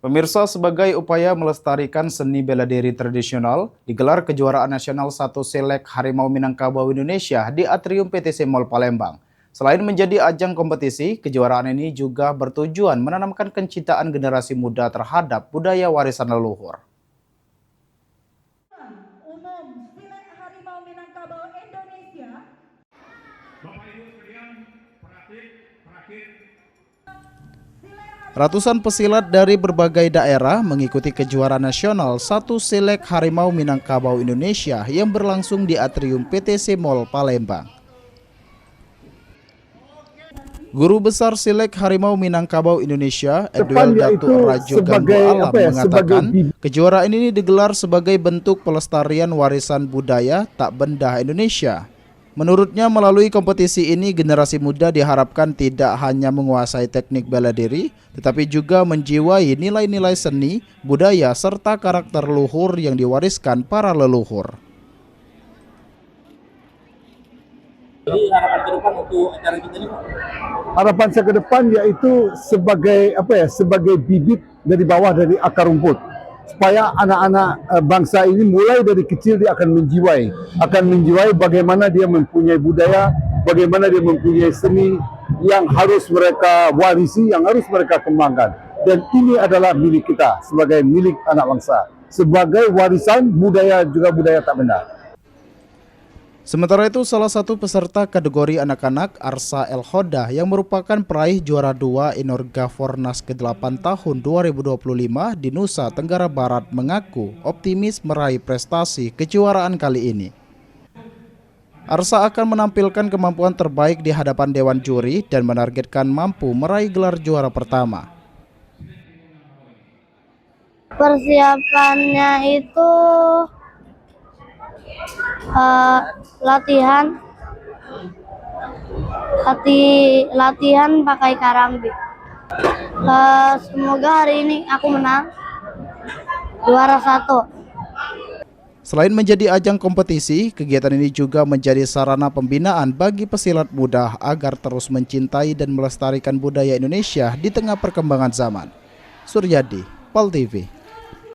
Pemirsa, sebagai upaya melestarikan seni bela diri tradisional, digelar kejuaraan nasional 1 Selek Harimau Minangkabau Indonesia di Atrium PTC Mall Palembang. Selain menjadi ajang kompetisi, kejuaraan ini juga bertujuan menanamkan kecintaan generasi muda terhadap budaya warisan leluhur. Umum Selek Harimau Minangkabau Indonesia. Bapak Ibu sekalian, perhatikan. Ratusan pesilat dari berbagai daerah mengikuti kejuaraan nasional 1 Selek Harimau Minangkabau Indonesia yang berlangsung di Atrium PTC Mall Palembang. Guru Besar Selek Harimau Minangkabau Indonesia, Edwel Datuk Rajo Gambo Alam mengatakan, kejuaraan ini digelar sebagai bentuk pelestarian warisan budaya tak benda Indonesia. Menurutnya, melalui kompetisi ini generasi muda diharapkan tidak hanya menguasai teknik bela diri, tetapi juga menjiwai nilai-nilai seni, budaya, serta karakter luhur yang diwariskan para leluhur. Jadi harapan ke depan untuk acara kita ini, Pak? Harapan saya ke depan yaitu sebagai bibit dari bawah, dari akar rumput, supaya anak-anak bangsa ini mulai dari kecil dia akan menjiwai bagaimana dia mempunyai budaya, bagaimana dia mempunyai seni yang harus mereka warisi, yang harus mereka kembangkan. Dan ini adalah milik kita sebagai milik anak bangsa, sebagai warisan budaya, juga budaya tak benda. Sementara itu, salah satu peserta kategori anak-anak, Arsa El-Hoda, yang merupakan peraih juara 2 Inorga Fornas ke-8 tahun 2025 di Nusa Tenggara Barat, mengaku optimis meraih prestasi kejuaraan kali ini. Arsa akan menampilkan kemampuan terbaik di hadapan Dewan Juri dan menargetkan mampu meraih gelar juara pertama. Persiapannya itu latihan pakai karambi. Semoga hari ini aku menang juara 1. Selain menjadi ajang kompetisi, kegiatan ini juga menjadi sarana pembinaan bagi pesilat muda agar terus mencintai dan melestarikan budaya Indonesia di tengah perkembangan zaman. Suryadi, PAL TV.